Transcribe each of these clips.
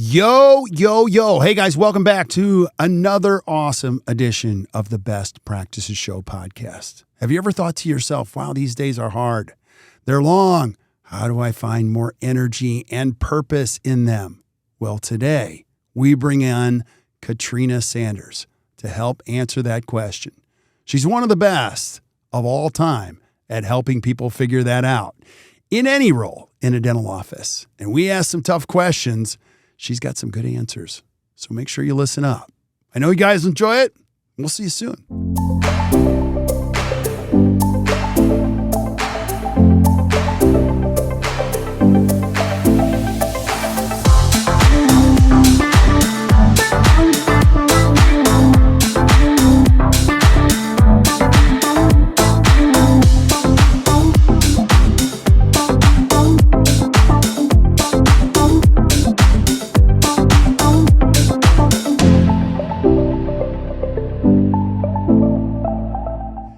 Yo, yo, yo. Hey, guys, welcome back to another awesome edition of the Best Practices Show podcast. Have you ever thought to yourself, wow, these days are hard. They're long. How do I find more energy and purpose in them? Well, today we bring on Katrina Sanders to help answer that question. She's one of the best of all time at helping people figure that out in any role in a dental office. And we ask some tough questions. She's got some good answers. So make sure you listen up. I know you guys enjoy it. We'll see you soon.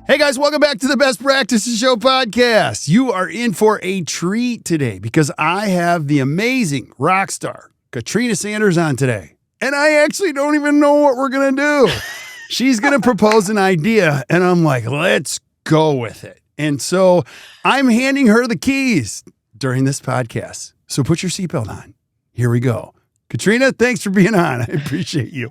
Hey guys, welcome back to the Best Practices Show podcast. You are in for a treat today because I have the amazing rock star Katrina Sanders on today. And I actually don't even know what we're going to do. She's going to propose an idea and I'm like, let's go with it. And so I'm handing her the keys during this podcast. So put your seatbelt on. Here we go. Katrina, thanks for being on. I appreciate you.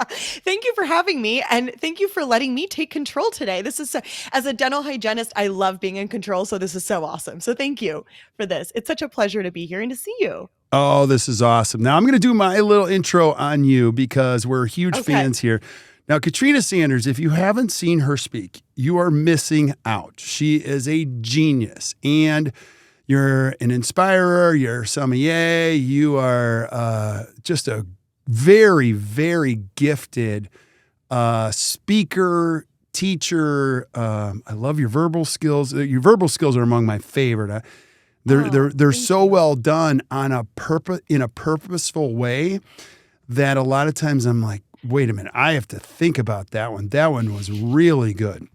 Thank you for having me, and thank you for letting me take control today. This is as a dental hygienist, I love being in control, so this is so awesome. So thank you for this. It's such a pleasure to be here and to see you. Oh, this is awesome. Now I'm going to do my little intro on you because we're huge fans here. Now, Katrina Sanders, if you haven't seen her speak, you are missing out. She is a genius, and you're an inspirer. You're a sommelier. You are just a very, very gifted speaker, teacher. I love your verbal skills. Your verbal skills are among my favorite. They're so well done on in a purposeful way that a lot of times I'm like, wait a minute, I have to think about that one. That one was really good.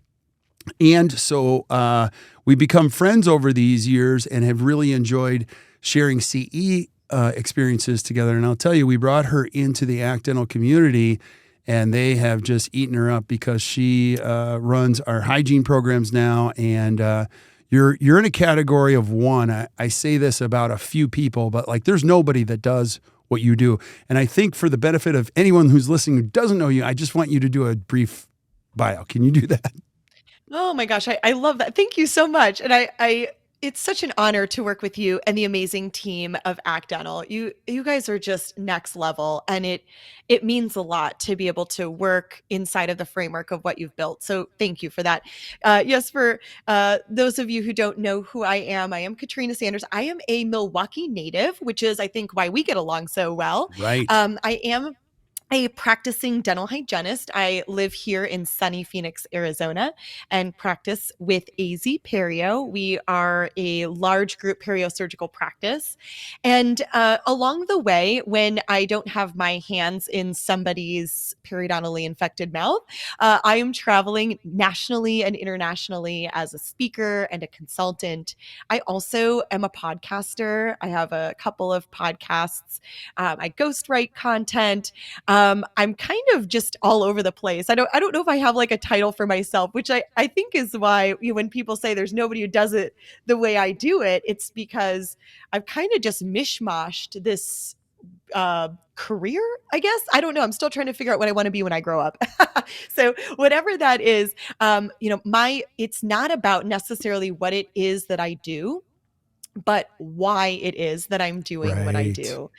And so we become friends over these years and have really enjoyed sharing CE experiences together. And I'll tell you, we brought her into the dental community and they have just eaten her up because she runs our hygiene programs now. And you're in a category of one. I say this about a few people, but like there's nobody that does what you do. And I think for the benefit of anyone who's listening who doesn't know you, I just want you to do a brief bio. Can you do that? Oh my gosh, I love that. Thank you so much. And it's such an honor to work with you and the amazing team of Act Dental. You guys are just next level, and it means a lot to be able to work inside of the framework of what you've built. So thank you for that. Yes, for those of you who don't know who I am Katrina Sanders. I am a Milwaukee native, which is I think why we get along so well. Right. I am a practicing dental hygienist. I live here in sunny Phoenix, Arizona, and practice with AZ Perio. We are a large group periosurgical practice. And along the way, when I don't have my hands in somebody's periodontally infected mouth, I am traveling nationally and internationally as a speaker and a consultant. I also am a podcaster. I have a couple of podcasts. I ghostwrite content. I'm kind of just all over the place. I don't know if I have like a title for myself, which I think is why when people say there's nobody who does it the way I do it, it's because I've kind of just mishmashed this career, I guess. I don't know. I'm still trying to figure out what I want to be when I grow up. So whatever that is, it's not about necessarily what it is that I do, but why it is that I'm doing what I do.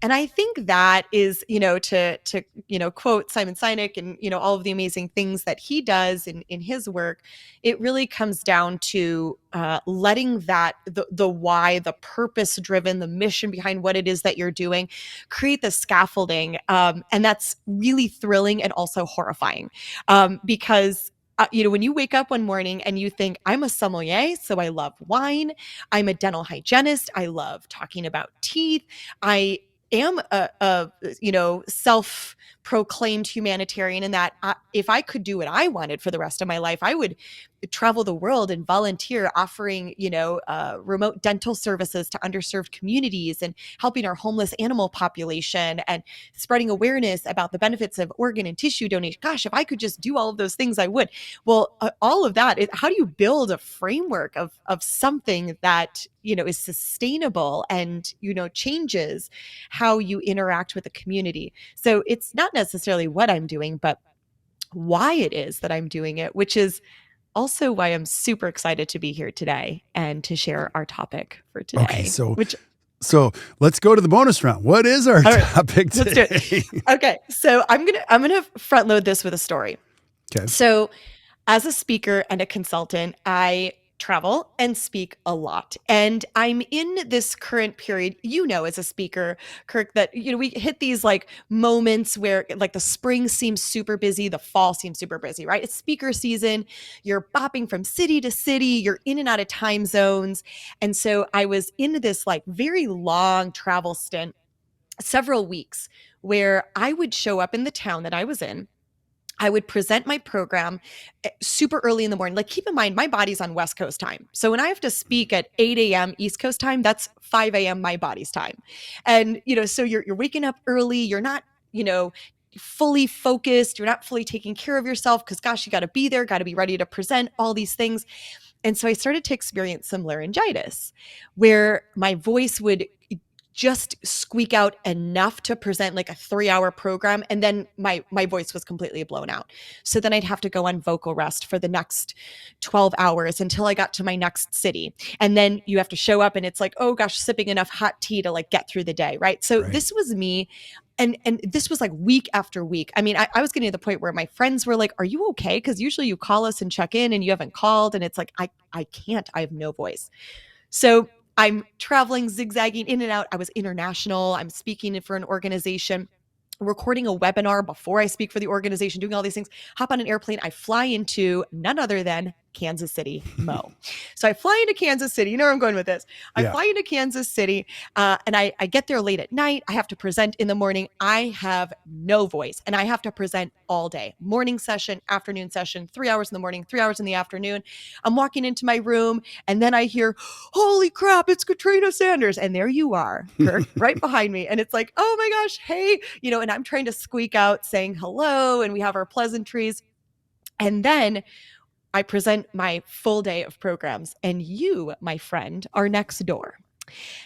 And I think that is, to quote Simon Sinek and, all of the amazing things that he does in his work, it really comes down to letting that, the why, the purpose driven, the mission behind what it is that you're doing, create the scaffolding. And that's really thrilling and also horrifying because when you wake up one morning and you think, I'm a sommelier, so I love wine. I'm a dental hygienist. I love talking about teeth. I am a self-proclaimed humanitarian in that if I could do what I wanted for the rest of my life, I would travel the world and volunteer, offering, remote dental services to underserved communities, and helping our homeless animal population, and spreading awareness about the benefits of organ and tissue donation. Gosh, if I could just do all of those things, I would. Well, all of that, how do you build a framework of something that, is sustainable and, changes how you interact with the community? So it's not necessarily what I'm doing, but why it is that I'm doing it, which is also why I'm super excited to be here today and to share our topic for today. Okay, so let's go to the bonus round. What is our topic today? Let's do it. Okay, so I'm gonna front load this with a story. Okay. So, as a speaker and a consultant, I travel and speak a lot. And I'm in this current period, as a speaker, Kirk, that, we hit these like moments where like the spring seems super busy, the fall seems super busy, right? It's speaker season. You're bopping from city to city, you're in and out of time zones. And so I was in this like very long travel stint, several weeks, where I would show up in the town that I was in. I would present my program super early in the morning. Like, keep in mind, my body's on West Coast time. So when I have to speak at 8 a.m. East Coast time, that's 5 a.m. my body's time. And, so you're waking up early. You're not, fully focused. You're not fully taking care of yourself because, gosh, you got to be there, got to be ready to present all these things. And so I started to experience some laryngitis, where my voice would just squeak out enough to present like a 3-hour program. And then my voice was completely blown out. So then I'd have to go on vocal rest for the next 12 hours until I got to my next city. And then you have to show up and it's like, oh gosh, sipping enough hot tea to like get through the day. Right. So this was me. And this was like week after week. I mean, I was getting to the point where my friends were like, are you okay? Because usually you call us and check in and you haven't called. And it's like, I can't, I have no voice. So I'm traveling, zigzagging in and out. I was international. I'm speaking for an organization, recording a webinar before I speak for the organization, doing all these things. Hop on an airplane. I fly into none other than Kansas City, Mo. So I fly into Kansas City. You know where I'm going with this. I fly into Kansas City and I get there late at night. I have to present in the morning. I have no voice and I have to present all day. Morning session, afternoon session, 3 hours in the morning, 3 hours in the afternoon. I'm walking into my room and then I hear, holy crap, it's Katrina Sanders. And there you are, Kirk, right behind me. And it's like, oh my gosh, hey, and I'm trying to squeak out saying hello and we have our pleasantries. And then I present my full day of programs and you, my friend, are next door.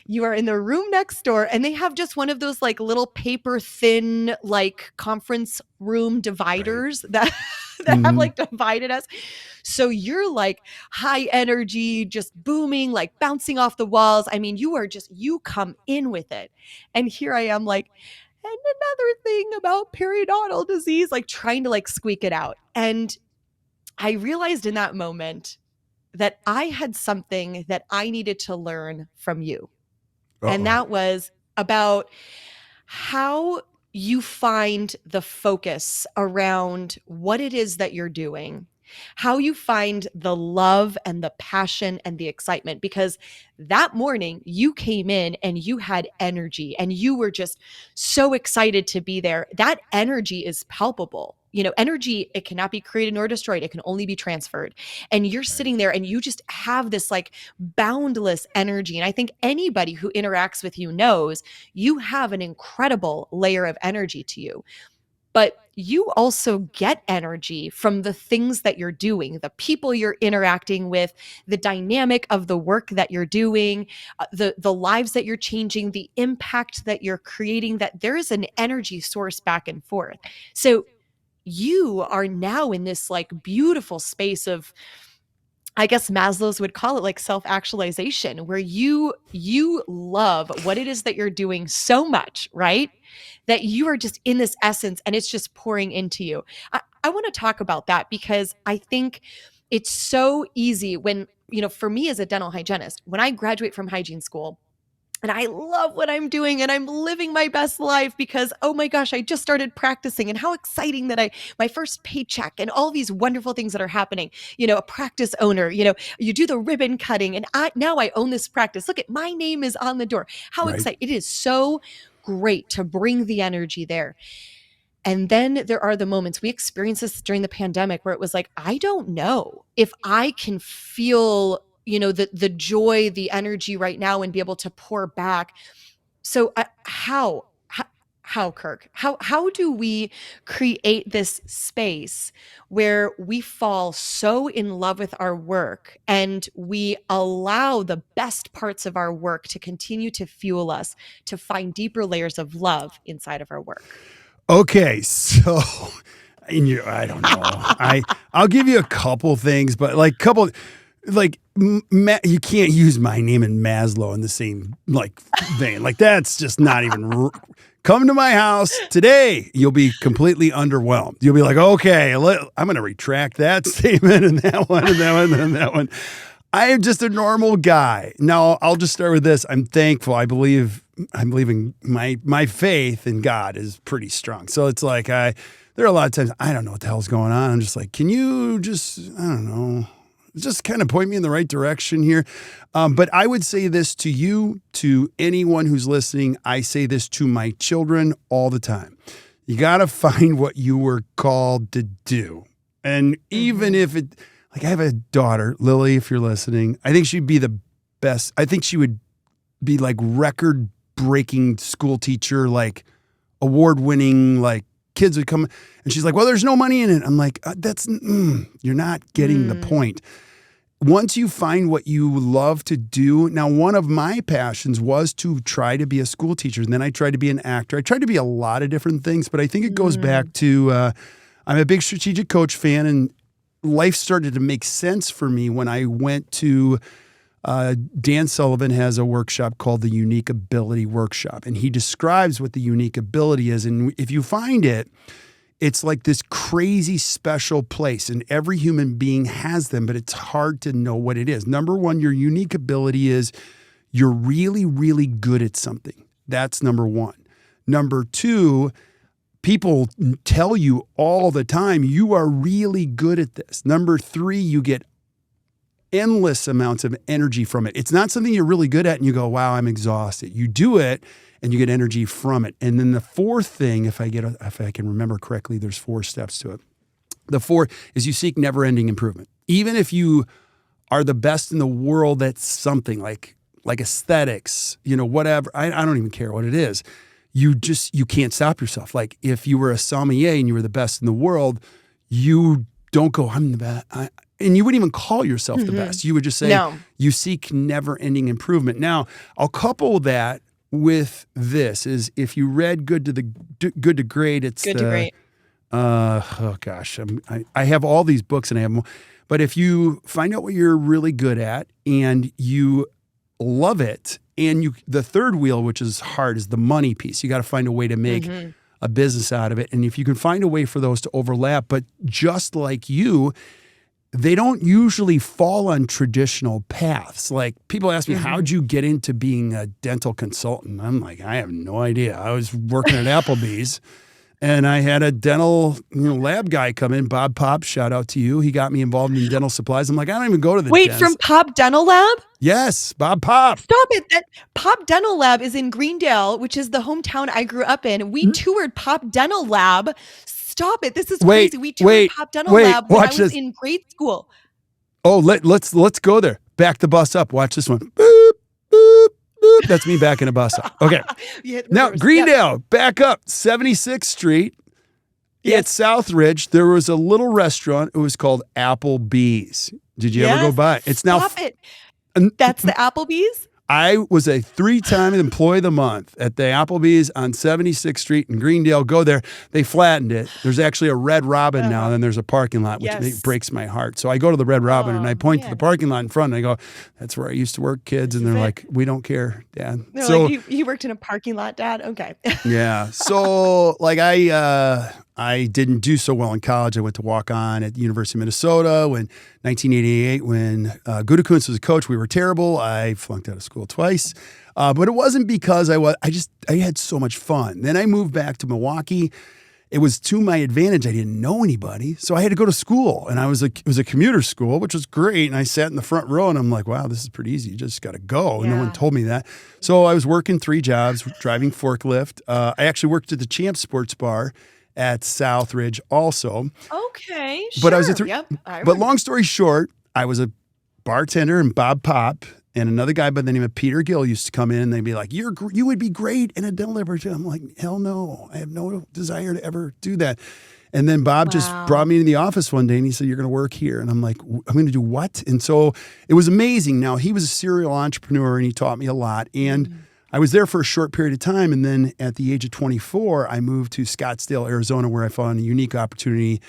You are in the room next door and they have just one of those like little paper thin like conference room dividers that have like divided us. So you're like high energy, just booming, like bouncing off the walls. I mean, you come in with it. And here I am like, and another thing about periodontal disease, like trying to like squeak it out. And I realized in that moment that I had something that I needed to learn from you. Uh-oh. And that was about how you find the focus around what it is that you're doing, how you find the love and the passion and the excitement, because that morning you came in and you had energy and you were just so excited to be there. That energy is palpable. Energy, it cannot be created nor destroyed. It can only be transferred. And you're sitting there and you just have this like boundless energy. And I think anybody who interacts with you knows you have an incredible layer of energy to you. But you also get energy from the things that you're doing, the people you're interacting with, the dynamic of the work that you're doing, the lives that you're changing, the impact that you're creating, that there is an energy source back and forth. So you are now in this like beautiful space of, I guess Maslow's would call it like self-actualization, where you love what it is that you're doing so much, right? That you are just in this essence and it's just pouring into you. I want to talk about that because I think it's so easy when, for me as a dental hygienist, when I graduate from hygiene school, and I love what I'm doing and I'm living my best life because, oh my gosh, I just started practicing and how exciting that my first paycheck and all these wonderful things that are happening, a practice owner, you do the ribbon cutting and now I own this practice. Look at my name is on the door. How exciting. It is so great to bring the energy there. And then there are the moments we experienced this during the pandemic where it was like, I don't know if I can feel, the joy, the energy right now and be able to pour back. So how, Kirk, how do we create this space where we fall so in love with our work and we allow the best parts of our work to continue to fuel us to find deeper layers of love inside of our work? Okay, so I don't know. I'll give you a couple things, but you can't use my name and Maslow in the same vein. Like that's just not even. Come to my house today. You'll be completely underwhelmed. You'll be like, okay, I'm going to retract that statement and that one and that one and that one. I am just a normal guy. Now I'll just start with this. I'm thankful. I believe in my faith in God is pretty strong. So it's like there are a lot of times I don't know what the hell's going on. I'm just like, can you just, I don't know, just kind of point me in the right direction here. But I would say this to you, to anyone who's listening. I say this to my children all the time. You got to find what you were called to do. And even if I have a daughter, Lily, if you're listening, I think she'd be the best. I think she would be like record-breaking school teacher, like award-winning, like kids would come and she's like, well, there's no money in it. I'm like, you're not getting the point. Once you find what you love to do. Now, one of my passions was to try to be a school teacher. And then I tried to be an actor. I tried to be a lot of different things, but I think it goes back to, I'm a big strategic coach fan, and life started to make sense for me when I went to Dan Sullivan has a workshop called the Unique Ability Workshop, and he describes what the unique ability is. And if you find it, it's like this crazy special place, and every human being has them, but it's hard to know what it is. Number one, your unique ability is you're really, really good at something. That's number one. Number two, people tell you all the time, you are really good at this. Number three, you get endless amounts of energy from it. It's not something you're really good at and you go, wow, I'm exhausted. You do it and you get energy from it. And then the fourth thing, if I can remember correctly, there's 4 steps to it. The fourth is you seek never-ending improvement. Even if you are the best in the world at something like aesthetics, whatever, I don't even care what it is. You can't stop yourself. Like if you were a sommelier and you were the best in the world, you don't go, I'm the best. And you wouldn't even call yourself the best. You would just say, no. You seek never-ending improvement. Now, I'll couple that with this: is if you read Good to Great, it's Good to Great. Oh gosh, I have all these books and I have them. But if you find out what you're really good at and you love it, and the third wheel, which is hard, is the money piece. You got to find a way to make a business out of it. And if you can find a way for those to overlap, but just like you, they don't usually fall on traditional paths. Like people ask me, how'd you get into being a dental consultant? I'm like, I have no idea. I was working at Applebee's and I had a dental lab guy come in, Bob Pop, shout out to you. He got me involved in dental supplies. I'm like, I don't even go to the dentist. From Pop Dental Lab? Yes, Bob Pop. Stop it. That Pop Dental Lab is in Greendale, which is the hometown I grew up in. We toured Pop Dental Lab. Stop it. This is crazy. We toured Pop Dental Lab when I was in grade school. Oh, let's go there. Back the bus up. Watch this one. Boop, boop, boop. That's me backing a bus up. Okay. Now, Greendale, back up 76th Street. Yes. At Southridge, there was a little restaurant. It was called Applebee's. Did you ever go by? It's now. Stop it. That's the Applebee's? I was a 3-time employee of the month at the Applebee's on 76th Street in Greendale. Go there. They flattened it. There's actually a Red Robin now, and then there's a parking lot, which breaks my heart. So I go to the Red Robin, and I point to the parking lot in front, and I go, that's where I used to work, kids. And they're like, we don't care, Dad. They're like, you worked in a parking lot, Dad? Okay. Yeah. So I didn't do so well in college. I went to walk on at the University of Minnesota when 1988, when Gutekunst was a coach. We were terrible. I flunked out of school twice. But it wasn't because I had so much fun. Then I moved back to Milwaukee. It was to my advantage. I didn't know anybody. So I had to go to school. And it was a commuter school, which was great. And I sat in the front row and I'm like, wow, this is pretty easy. You just got to go. And no one told me that. So I was working 3 jobs, driving forklift. I actually worked at the Champ Sports Bar at Southridge also. Okay, But I was a sure. Yep, I but remember. long story short, I was a bartender, and Bob Pop and another guy by the name of Peter Gill used to come in, and they'd be like, you would be great in a dental laboratory. I'm like, hell no, I have no desire to ever do that. And then Bob just brought Wow. me into the office one day and he said, you're going to work here. And I'm like, I'm going to do what? And so it was amazing. Now, he was a serial entrepreneur and he taught me a lot. And Mm. I was there for a short period of time. And then at the age of 24, I moved to Scottsdale, Arizona, where I found a unique opportunity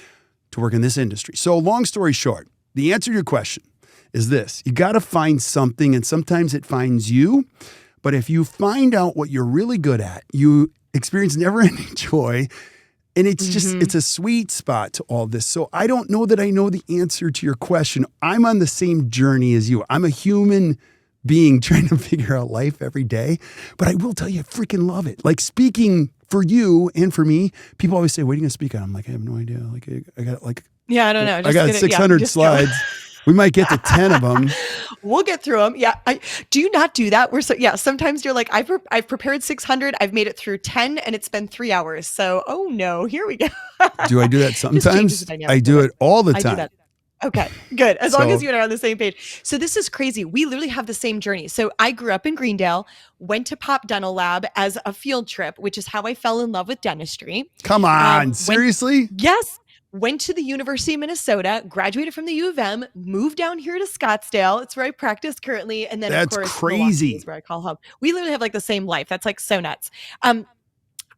to work in this industry. So, long story short, the answer to your question is this: you got to find something, and sometimes it finds you. But if you find out what you're really good at, you experience never ending joy. And it's a sweet spot to all this. So I don't know that I know the answer to your question. I'm on the same journey as you. I'm a human being trying to figure out life every day. But I will tell you, I freaking love it. Like speaking for you and for me, people always say, what are you going to speak on? I'm like, I have no idea. Like Yeah, I don't know. I Just got get it. Yeah, 600 just go. slides. We might get to 10 of them. We'll get through them. Yeah. Do you not do that? Yeah. Sometimes you're like, I've prepared 600. I've made it through 10 and it's been 3 hours. So, oh no, here we go. Do I do that Just changes the sometimes? I dynamic of do it. it all the I do time. that. Okay, good. As long as So you and I are on the same page. So this is crazy. We literally have the same journey. So I grew up in Greendale, went to Pop Dental Lab as a field trip, which is how I fell in love with dentistry. come on, Went seriously? Yes. Went to the University of Minnesota, graduated from the U of M, moved down here to Scottsdale. It's where I practice currently. And then, of That's course, Milwaukee is crazy. where I call home. We literally have like the same life. That's like so nuts. Um,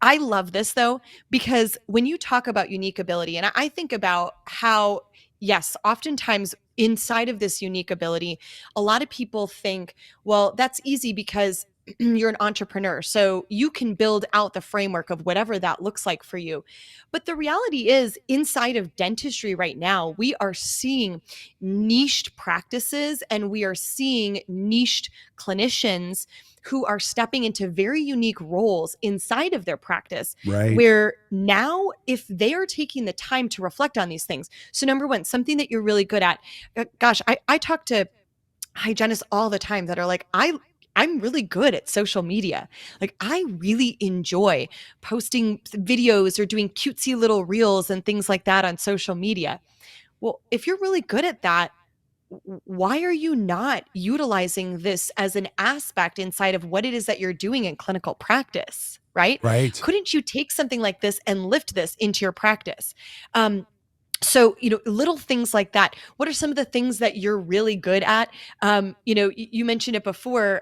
I love this though, because when you talk about unique ability, and I think about how, yes, oftentimes inside of this unique ability, a lot of people think, well, that's easy because you're an entrepreneur. So you can build out the framework of whatever that looks like for you. But the reality is, inside of dentistry right now, we are seeing niched practices and we are seeing niched clinicians who are stepping into very unique roles inside of their practice, Right. where now if they are taking the time to reflect on these things. So number one, something that you're really good at. Gosh, I talk to hygienists all the time that are like, I'm really good at social media. Like I really enjoy posting videos or doing cutesy little reels and things like that on social media. Well, if you're really good at that, why are you not utilizing this as an aspect inside of what it is that you're doing in clinical practice, right? Right. Couldn't you take something like this and lift this into your practice? So, little things like that. What are some of the things that you're really good at? You mentioned it before.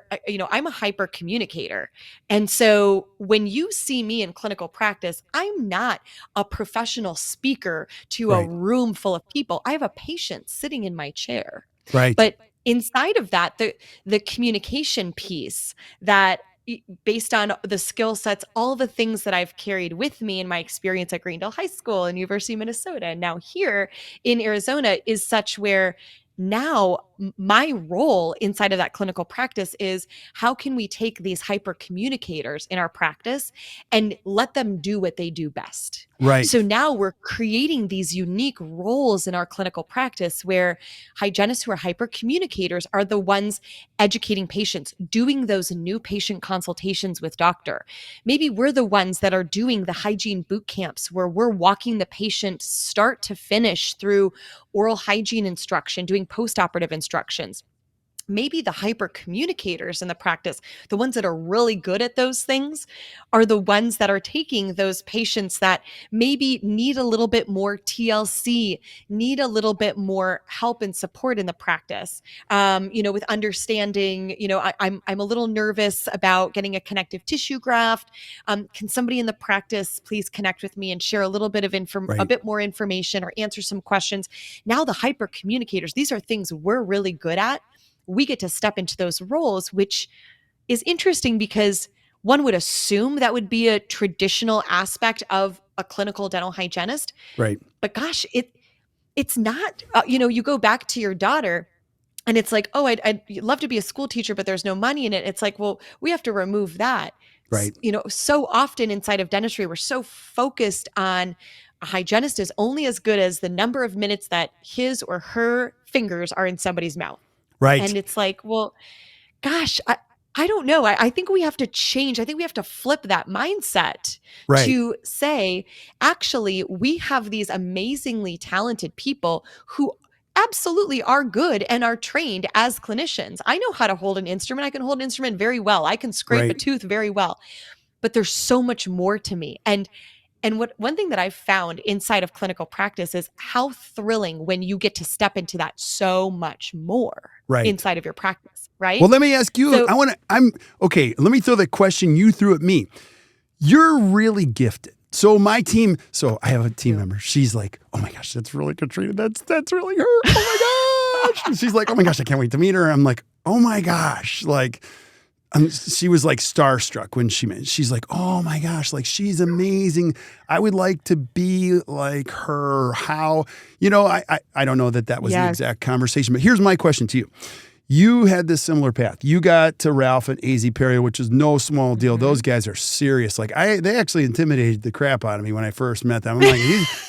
I'm a hyper communicator. And so when you see me in clinical practice, I'm not a professional speaker to a Right. room full of people. I have a patient sitting in my chair. Right. But inside of that, the communication piece that based on the skill sets, all the things that I've carried with me in my experience at Greendale High School and University of Minnesota, and now here in Arizona is such where now my role inside of that clinical practice is how can we take these hyper communicators in our practice and let them do what they do best. Right. So now we're creating these unique roles in our clinical practice where hygienists who are hyper communicators are the ones educating patients, doing those new patient consultations with doctor. Maybe we're the ones that are doing the hygiene boot camps where we're walking the patient start to finish through oral hygiene instruction, doing post-operative instructions. Maybe the hyper communicators in the practice, the ones that are really good at those things, are the ones that are taking those patients that maybe need a little bit more TLC, need a little bit more help and support in the practice. With understanding, I'm a little nervous about getting a connective tissue graft. Can somebody in the practice please connect with me and share a little bit of a Right. bit more information or answer some questions? Now the hyper communicators, these are things we're really good at. We get to step into those roles, which is interesting because one would assume that would be a traditional aspect of a clinical dental hygienist. Right. But gosh, it's not. You go back to your daughter and it's like, oh, I'd love to be a school teacher, but there's no money in it. It's like, well, we have to remove that. Right. So often inside of dentistry, we're so focused on a hygienist is only as good as the number of minutes that his or her fingers are in somebody's mouth. Right. And it's like, well, gosh, I don't know. I think we have to change. I think we have to flip that mindset Right. to say, actually, we have these amazingly talented people who absolutely are good and are trained as clinicians. I know how to hold an instrument. I can hold an instrument very well. I can scrape a Right. tooth very well. But there's so much more to me. And what one thing that I've found inside of clinical practice is how thrilling when you get to step into that so much more Right. inside of your practice, right? Well, let me ask you. So I'm okay. Let me throw the question you threw at me. You're really gifted. So my team. So I have a team member. She's like, "Oh my gosh, that's really Katrina. That's really her. Oh my gosh." She's like, "Oh my gosh, I can't wait to meet her." I'm like, "Oh my gosh!" Like, she was like starstruck when she met. She's like, "Oh my gosh, like she's amazing. I would like to be like her." How? I don't know that was the yes. exact conversation, but here's my question to you. You had this similar path. You got to Ralph and AZ Perio, which is no small deal. Mm-hmm. Those guys are serious. Like they actually intimidated the crap out of me when I first met them. I'm like,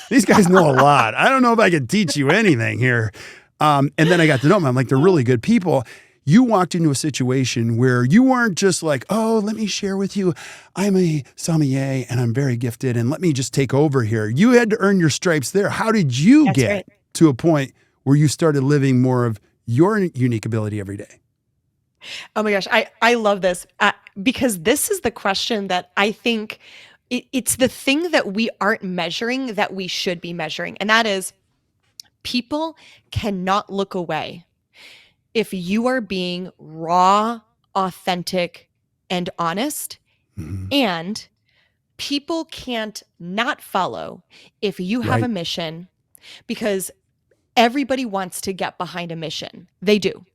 these guys know a lot. I don't know if I can teach you anything here. And then I got to know them. I'm like, they're really good people. You walked into a situation where you weren't just like, oh, let me share with you, I'm a sommelier and I'm very gifted and let me just take over here. You had to earn your stripes there. How did you That's get right. to a point where you started living more of your unique ability every day? Oh my gosh, I love this because this is the question that I think it's the thing that we aren't measuring that we should be measuring. And that is people cannot look away if you are being raw, authentic, and honest. Mm-hmm. And people can't not follow if you have a Right. mission because everybody wants to get behind a mission. They do.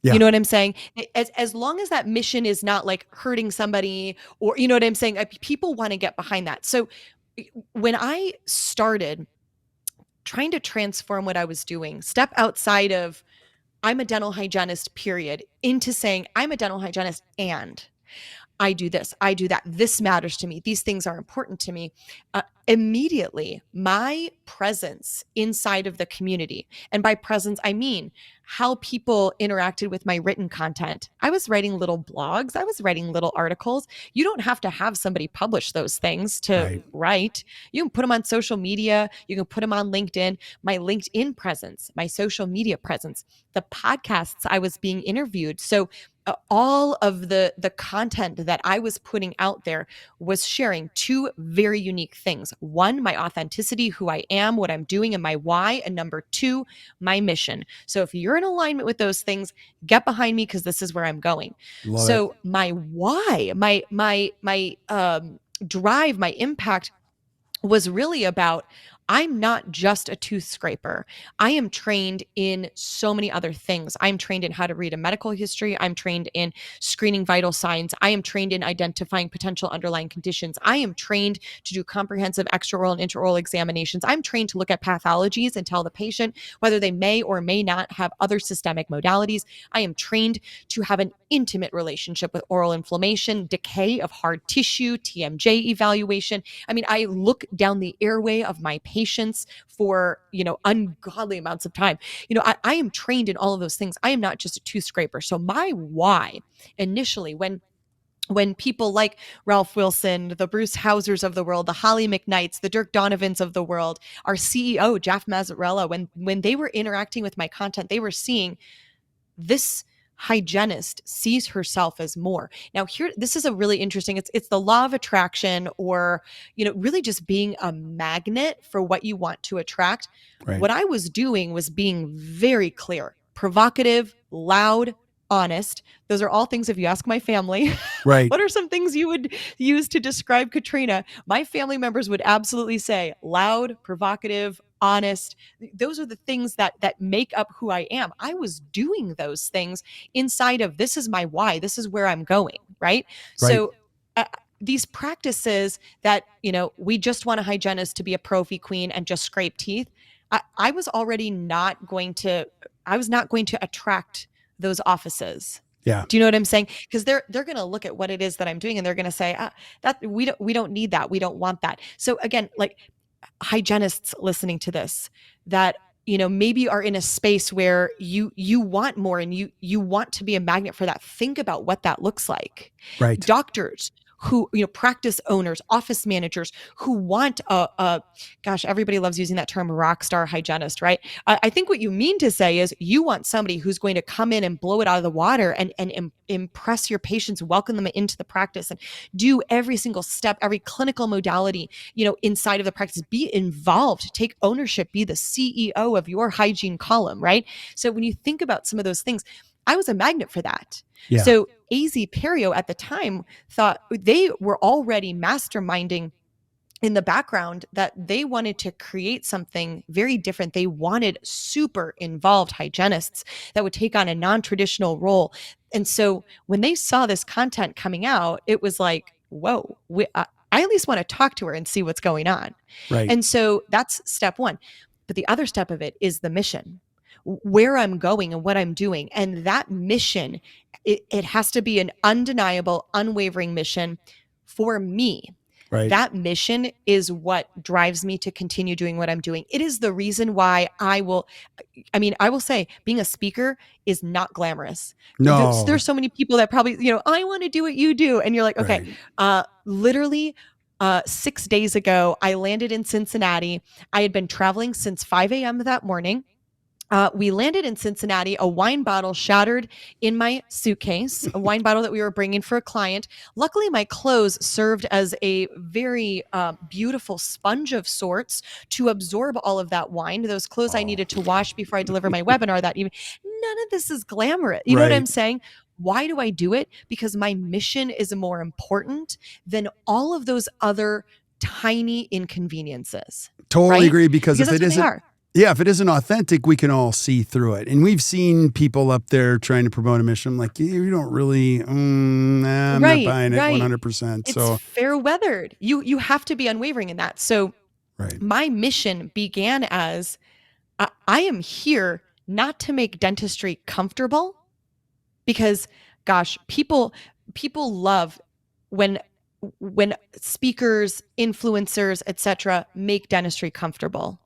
You Yeah. know what I'm saying? As long as that mission is not like hurting somebody or you know what I'm saying? People want to get behind that. So when I started trying to transform what I was doing, step outside of I'm a dental hygienist, period, into saying I'm a dental hygienist and I do this, I do that. This matters to me. These things are important to me. Immediately, my presence inside of the community, and by presence, I mean how people interacted with my written content. I was writing little blogs, I was writing little articles. You don't have to have somebody publish those things to Right. write. You can put them on social media, you can put them on LinkedIn. My LinkedIn presence, my social media presence, the podcasts I was being interviewed. So all of the content that I was putting out there was sharing two very unique things. One, my authenticity, who I am, what I'm doing, and my why. And number two, my mission. So if you're in alignment with those things, get behind me because this is where I'm going. Love it. So my why, my drive, my impact was really about I'm not just a tooth scraper. I am trained in so many other things. I'm trained in how to read a medical history. I'm trained in screening vital signs. I am trained in identifying potential underlying conditions. I am trained to do comprehensive extraoral and intraoral examinations. I'm trained to look at pathologies and tell the patient whether they may or may not have other systemic modalities. I am trained to have an intimate relationship with oral inflammation, decay of hard tissue, TMJ evaluation. I mean, I look down the airway of my patients for, ungodly amounts of time. I am trained in all of those things. I am not just a tooth scraper. So my why initially when people like Ralph Wilson, the Bruce Hausers of the world, the Holly McKnights, the Dirk Donovans of the world, our CEO, Jeff Mazzarella, when they were interacting with my content, they were seeing this hygienist sees herself as more. Now here this is a really interesting it's the law of attraction or really just being a magnet for what you want to attract. Right. What I was doing was being very clear, provocative, loud, honest. Those are all things if you ask my family. Right. What are some things you would use to describe Katrina? My family members would absolutely say loud, provocative, honest. Those are the things that make up who I am. I was doing those things inside of this is my why. This is where I'm going, right? Right. So these practices that, we just want a hygienist to be a prophy queen and just scrape teeth. I was already not going to, I was not going to attract those offices. Yeah. Do you know what I'm saying? Because they're going to look at what it is that I'm doing and they're going to say, that we don't need that. We don't want that. So again, like hygienists listening to this, that maybe are in a space where you want more and you want to be a magnet for that. Think about what that looks like. Right. Doctors who, practice owners, office managers who want gosh, everybody loves using that term, rock star hygienist, right? I think what you mean to say is you want somebody who's going to come in and blow it out of the water and impress your patients, welcome them into the practice, and do every single step, every clinical modality, inside of the practice, be involved, take ownership, be the CEO of your hygiene column, right? So when you think about some of those things, I was a magnet for that. Yeah. So AZ Perio at the time thought they were already masterminding in the background that they wanted to create something very different. They wanted super involved hygienists that would take on a non-traditional role. And so when they saw this content coming out, it was like, whoa, I at least want to talk to her and see what's going on. Right. And so that's step one. But the other step of it is the mission, where I'm going and what I'm doing. And that mission, it has to be an undeniable, unwavering mission for me. Right. That mission is what drives me to continue doing what I'm doing. It is the reason why I will say being a speaker is not glamorous. No. There's so many people that probably, I want to do what you do. And you're like, okay, Right. literally 6 days ago, I landed in Cincinnati. I had been traveling since 5 a.m. that morning. We landed in Cincinnati, a wine bottle shattered in my suitcase, a wine bottle that we were bringing for a client. Luckily, my clothes served as a very beautiful sponge of sorts to absorb all of that wine. Those clothes I needed to wash before I deliver my webinar that evening. None of this is glamorous. You know what I'm saying? Why do I do it? Because my mission is more important than all of those other tiny inconveniences. Totally right? agree, because if that's it what they isn't, are. yeah, if it isn't authentic, we can all see through it. And we've seen people up there trying to promote a mission. I'm like, you don't really, I'm not buying it 100%. It's So fair weathered. You have to be unwavering in that. So right. My mission began as I am here not to make dentistry comfortable, because gosh, people love when speakers, influencers, etc. make dentistry comfortable.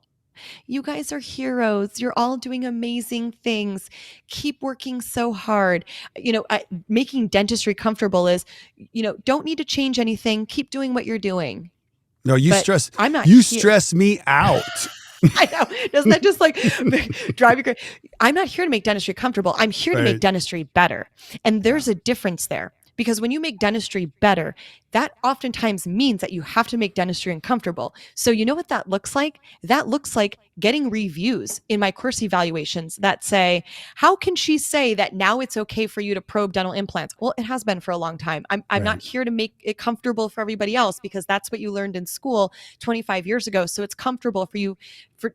You guys are heroes. You're all doing amazing things. Keep working so hard. Making dentistry comfortable is, don't need to change anything. Keep doing what you're doing. No, you But stress. I'm not You here. stress me out. I know. Doesn't that just like drive you crazy? I'm not here to make dentistry comfortable. I'm here to make dentistry better. And there's a difference there. Because when you make dentistry better, that oftentimes means that you have to make dentistry uncomfortable. So you know what that looks like? That looks like getting reviews in my course evaluations that say, how can she say that now it's okay for you to probe dental implants? Well, it has been for a long time. I'm not here to make it comfortable for everybody else, because that's what you learned in school 25 years ago. So it's comfortable for you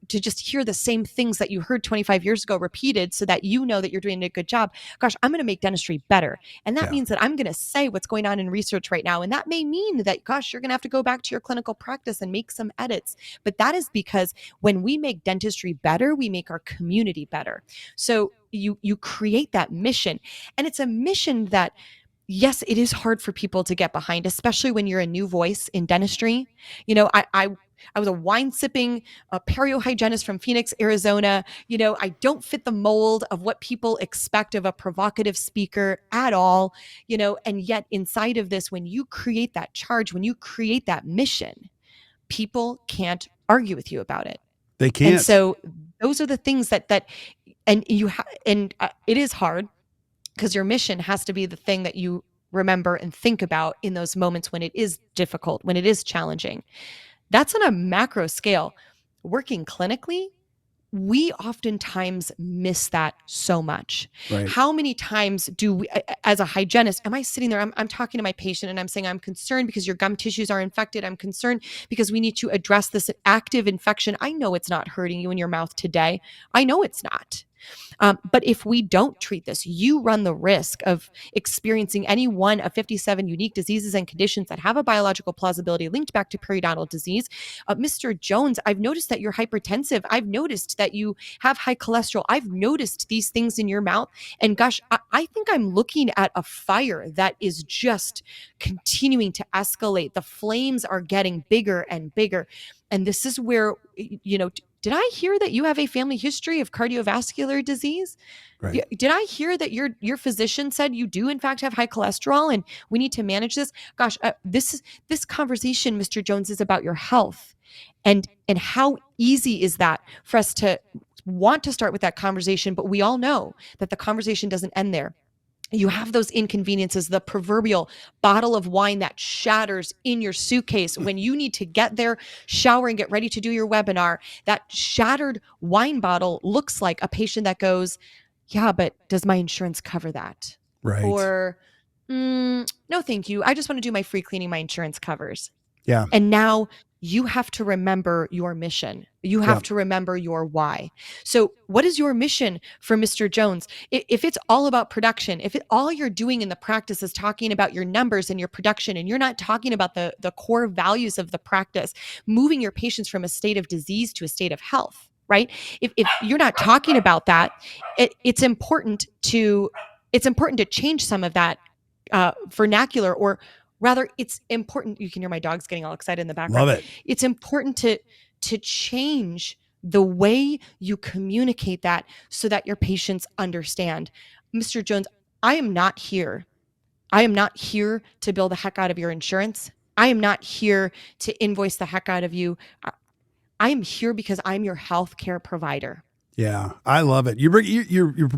to just hear the same things that you heard 25 years ago repeated, so that you know that you're doing a good job. Gosh, I'm going to make dentistry better. And that means that I'm going to say what's going on in research right now. And that may mean that, gosh, you're going to have to go back to your clinical practice and make some edits. But that is because when we make dentistry better, we make our community better. So you create that mission. And it's a mission that, yes, it is hard for people to get behind, especially when you're a new voice in dentistry. I was a wine sipping perio hygienist from Phoenix, Arizona. I don't fit the mold of what people expect of a provocative speaker at all. And yet inside of this, when you create that charge, when you create that mission, people can't argue with you about it. They can't. And so those are the things that it is hard, because your mission has to be the thing that you remember and think about in those moments when it is difficult, when it is challenging. That's on a macro scale. Working clinically, we oftentimes miss that so much. Right. How many times do we, as a hygienist, am I sitting there, I'm talking to my patient and I'm saying, I'm concerned because your gum tissues are infected. I'm concerned because we need to address this active infection. I know it's not hurting you in your mouth today. I know it's not. But if we don't treat this, you run the risk of experiencing any one of 57 unique diseases and conditions that have a biological plausibility linked back to periodontal disease. Mr. Jones, I've noticed that you're hypertensive. I've noticed that you have high cholesterol. I've noticed these things in your mouth. And gosh, I think I'm looking at a fire that is just continuing to escalate. The flames are getting bigger and bigger. And this is where, did I hear that you have a family history of cardiovascular disease? Right. Did I hear that your physician said you do in fact have high cholesterol and we need to manage this? Gosh, this conversation, Mr. Jones, is about your health. And how easy is that for us to want to start with that conversation, but we all know that the conversation doesn't end there. You have those inconveniences, the proverbial bottle of wine that shatters in your suitcase when you need to get there, shower, and get ready to do your webinar. That shattered wine bottle looks like a patient that goes, yeah, but does my insurance cover that? Right. Or, no, thank you. I just want to do my free cleaning my insurance covers. Yeah. And now you have to remember your mission. You Yeah. have to remember your why. So, what is your mission for Mr. Jones? If it's all about production, if all you're doing in the practice is talking about your numbers and your production, and you're not talking about the core values of the practice, moving your patients from a state of disease to a state of health, right? If you're not talking about that, it's important to change some of that vernacular, or rather, it's important. You can hear my dogs getting all excited in the background. Love it. It's important to change the way you communicate that so that your patients understand. Mr. Jones, I am not here. I am not here to bill the heck out of your insurance. I am not here to invoice the heck out of you. I am here because I'm your healthcare provider. Yeah, I love it. You're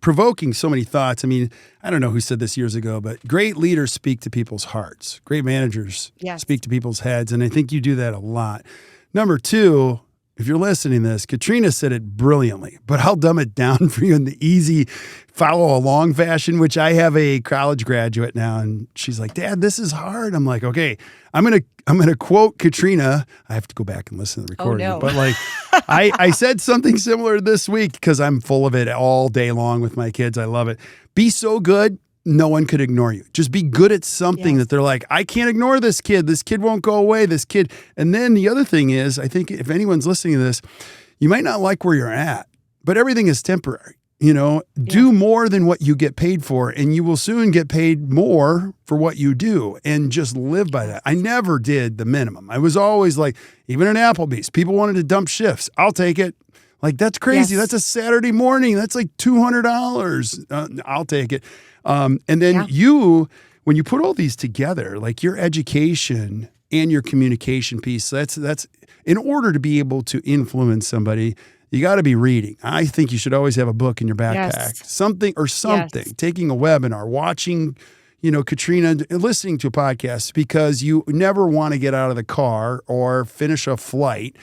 provoking so many thoughts. I mean, I don't know who said this years ago, but great leaders speak to people's hearts. Great managers speak to people's heads, and I think you do that a lot. Number two, if you're listening to this, Katrina said it brilliantly, but I'll dumb it down for you in the easy follow along fashion, which I have a college graduate now, and she's like, Dad, this is hard. I'm like, okay, I'm gonna quote Katrina. I have to go back and listen to the recording. Oh, no. But like I said something similar this week because I'm full of it all day long with my kids. I love it. Be so good, no one could ignore you. Just be good at something that they're like, I can't ignore this kid. This kid won't go away. This kid. And then the other thing is, I think if anyone's listening to this, you might not like where you're at, but everything is temporary. Do more than what you get paid for, and you will soon get paid more for what you do, and just live by that. I never did the minimum. I was always like, even at Applebee's, people wanted to dump shifts. I'll take it. Like, that's crazy. Yes. That's a Saturday morning. That's like $200. I'll take it. And then when you put all these together, like your education and your communication piece, that's in order to be able to influence somebody, you got to be reading. I think you should always have a book in your backpack, something, taking a webinar, watching, Katrina, listening to a podcast, because you never want to get out of the car or finish a flight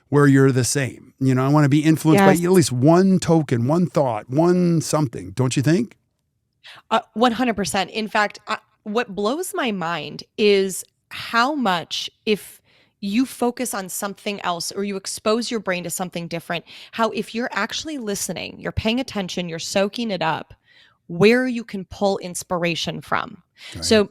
where you're the same. I want to be influenced by at least one token, one thought, one something. Don't you think? 100%. In fact, what blows my mind is how much, if you focus on something else or you expose your brain to something different, how if you're actually listening, you're paying attention, you're soaking it up, where you can pull inspiration from. Right. So,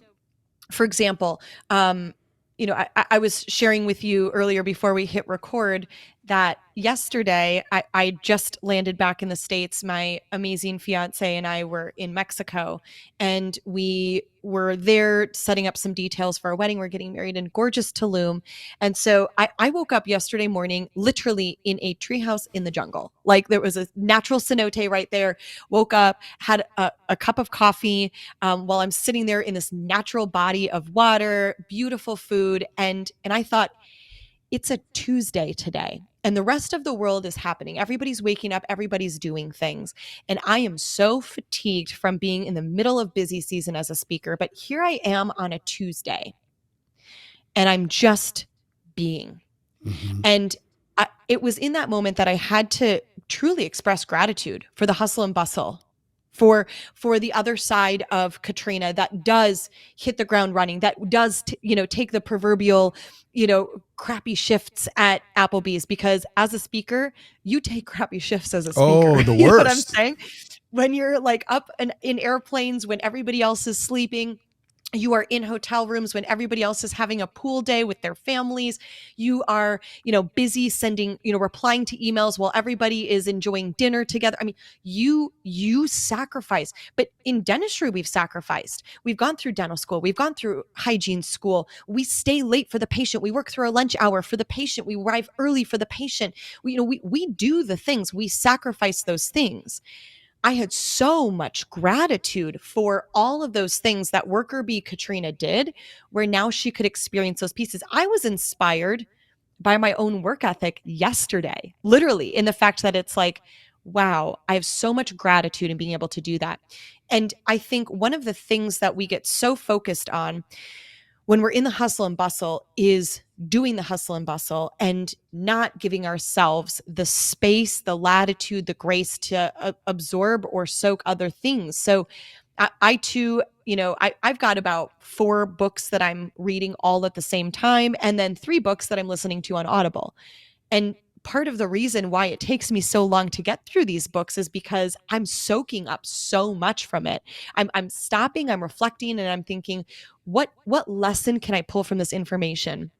for example, I was sharing with you earlier before we hit record that yesterday I just landed back in the States. My amazing fiance and I were in Mexico, and we were there setting up some details for our wedding. We're getting married in gorgeous Tulum. And so I woke up yesterday morning, literally in a treehouse in the jungle. Like, there was a natural cenote right there. Woke up, had a cup of coffee while I'm sitting there in this natural body of water, beautiful food. And I thought, it's a Tuesday today, and the rest of the world is happening. Everybody's waking up, everybody's doing things. And I am so fatigued from being in the middle of busy season as a speaker, but here I am on a Tuesday, and I'm just being. Mm-hmm. And it was in that moment that I had to truly express gratitude for the hustle and bustle, for the other side of Katrina that does hit the ground running, that does take the proverbial crappy shifts at Applebee's, because as a speaker, you take crappy shifts as a speaker. Oh, the worst. You know what I'm saying? When you're like up in airplanes, when everybody else is sleeping, You are in hotel rooms when everybody else is having a pool day with their families. You are, busy sending, replying to emails while everybody is enjoying dinner together. I mean, you sacrifice. But in dentistry, we've sacrificed. We've gone through dental school. We've gone through hygiene school. We stay late for the patient. We work through our lunch hour for the patient. We arrive early for the patient. We do the things. We sacrifice those things. I had so much gratitude for all of those things that worker bee Katrina did, where now she could experience those pieces. I was inspired by my own work ethic yesterday, literally, in the fact that it's like, wow, I have so much gratitude in being able to do that. And I think one of the things that we get so focused on when we're in the hustle and bustle is doing the hustle and bustle and not giving ourselves the space, the latitude, the grace to absorb or soak other things. So I too, I've got about 4 books that I'm reading all at the same time, and then 3 books that I'm listening to on Audible. And part of the reason why it takes me so long to get through these books is because I'm soaking up so much from it. I'm stopping, I'm reflecting, and I'm thinking, what lesson can I pull from this information?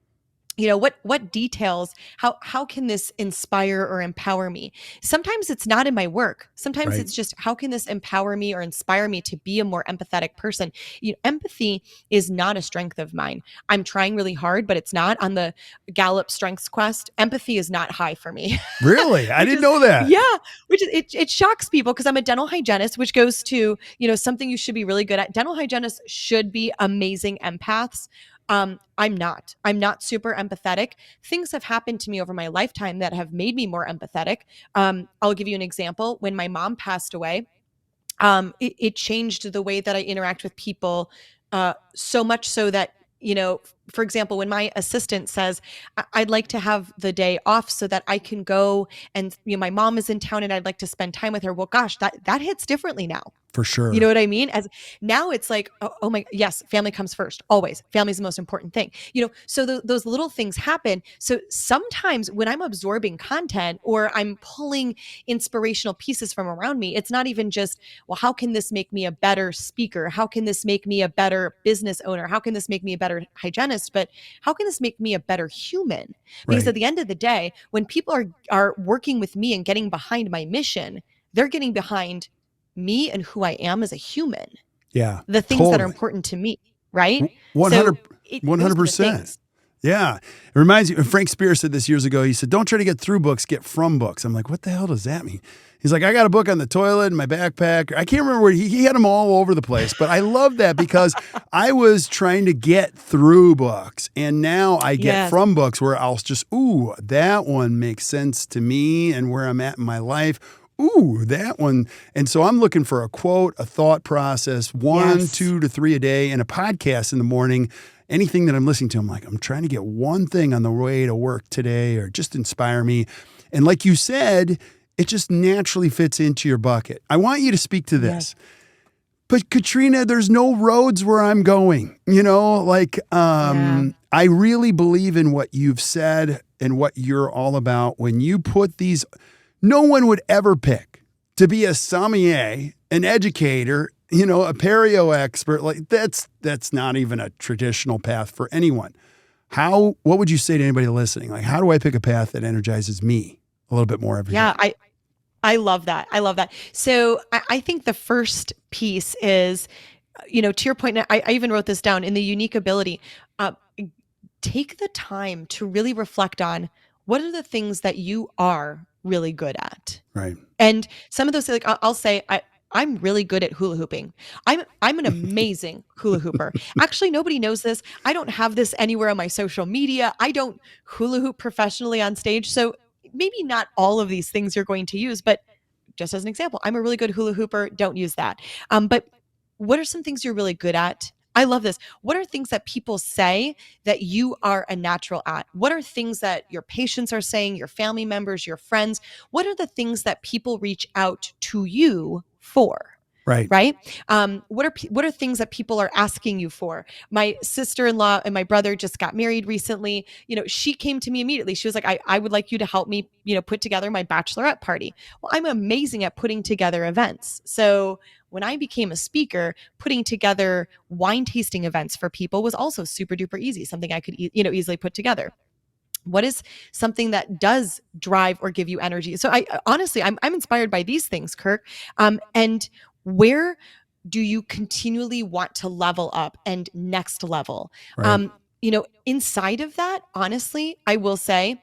What details, how can this inspire or empower me? Sometimes it's not in my work. Sometimes Right. it's just, how can this empower me or inspire me to be a more empathetic person? Empathy is not a strength of mine. I'm trying really hard, but it's not on the Gallup strengths quest. Empathy is not high for me. Really? I which didn't is know that. yeah which is it shocks people because I'm a dental hygienist, which goes to something you should be really good at. Dental hygienists should be amazing empaths. I'm not super empathetic. Things have happened to me over my lifetime that have made me more empathetic. I'll give you an example. When my mom passed away, it changed the way that I interact with people, so much so that, for example, when my assistant says, I'd like to have the day off so that I can go and, my mom is in town and I'd like to spend time with her. Well, gosh, that hits differently now. For You know sure. what I mean? As now it's like, oh my, yes, family comes first, always. Family is the most important thing. So those little things happen. So sometimes when I'm absorbing content or I'm pulling inspirational pieces from around me, it's not even just, well, how can this make me a better speaker? How can this make me a better business owner? How can this make me a better hygienist? But how can this make me a better human? Because Right. at the end of the day, when people are working with me and getting behind my mission, they're getting behind me and who I am as a human, Yeah. the things that are Totally. important to me, right? So 100 those are the 100%. things. Yeah. It reminds you, Frank Spear said this years ago. He said, don't try to get through books, get from books. I'm like, what the hell does that mean? He's like, I got a book on the toilet in my backpack. I can't remember where he had them all over the place. But I love that because I was trying to get through books. And now I get Yes. from books where I'll just, ooh, that one makes sense to me and where I'm at in my life. Ooh, that one. And so I'm looking for a quote, a thought process, 1, Yes. 2 to 3 a day, and a podcast in the morning. Anything that I'm listening to, I'm like, I'm trying to get one thing on the way to work today or just inspire me. And like you said, it just naturally fits into your bucket. I want you to speak to this. Yes. But Katrina, there's no roads where I'm going. Yeah. I really believe in what you've said and what you're all about. When you put these, no one would ever pick to be a sommelier, an educator, a perio expert. Like that's not even a traditional path for anyone. What would you say to anybody listening? Like, how do I pick a path that energizes me a little bit more every Yeah. day? I love that. I love that. So I think the first piece is, to your point, I even wrote this down in the unique ability. Uh, Take the time to really reflect on what are the things that you are really good at. Right. And some of those, like I'll say, I'm really good at hula hooping. I'm an amazing hula hooper. Actually, nobody knows this. I don't have this anywhere on my social media. I don't hula hoop professionally on stage. So maybe not all of these things you're going to use, but just as an example, I'm a really good hula hooper. Don't use that. But what are some things you're really good at? I love this. What are things that people say that you are a natural at? What are things that your patients are saying, your family members, your friends? What are the things that people reach out to you for? Right. Right? What are things that people are asking you for? My sister-in-law and my brother just got married recently. She came to me immediately. She was like, I would like you to help me, put together my bachelorette party. Well, I'm amazing at putting together events. So when I became a speaker, putting together wine tasting events for people was also super duper easy, something I could easily put together. What is something that does drive or give you energy? So I honestly, I'm inspired by these things, Kirk. And where do you continually want to level up and next level? Right. Inside of that, honestly, I will say,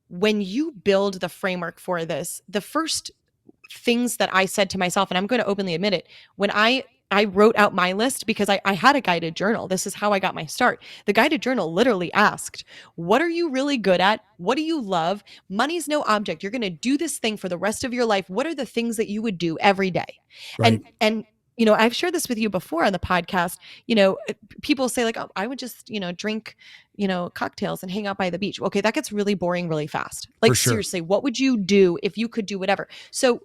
when you build the framework for this, the first things that I said to myself, and I'm going to openly admit it, when I wrote out my list, because I had a guided journal. This is how I got my start. The guided journal literally asked, what are you really good at? What do you love? Money's no object. You're going to do this thing for the rest of your life. What are the things that you would do every day? Right. And I've shared this with you before on the podcast. People say like, oh, I would just, drink, cocktails and hang out by the beach. Okay, that gets really boring really fast. For Like sure. seriously, what would you do if you could do whatever? So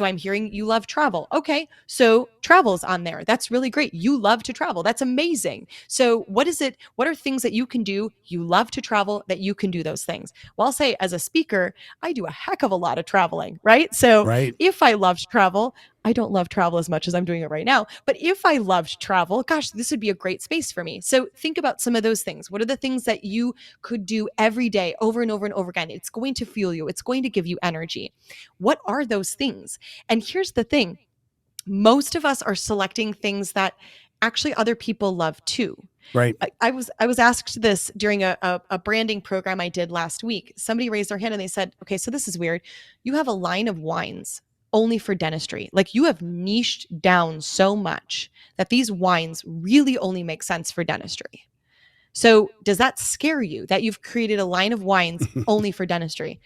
I'm hearing you love travel. Okay, so travel's on there. That's really great. You love to travel. That's amazing. So what is it? What are things that you can do? You love to travel, that you can do those things. Well, I'll say as a speaker, I do a heck of a lot of traveling, right? So Right. if I loved travel, I don't love travel as much as I'm doing it right now. But if I loved travel, gosh, this would be a great space for me. So think about some of those things. What are the things that you could do every day over and over and over again? It's going to fuel you. It's going to give you energy. What are those things? And here's the thing. Most of us are selecting things that actually other people love too. Right. I was asked this during a branding program I did last week. Somebody raised their hand and they said, okay, so this is weird. You have a line of wines only for dentistry. Like you have niched down so much that these wines really only make sense for dentistry. So does that scare you that you've created a line of wines only for dentistry?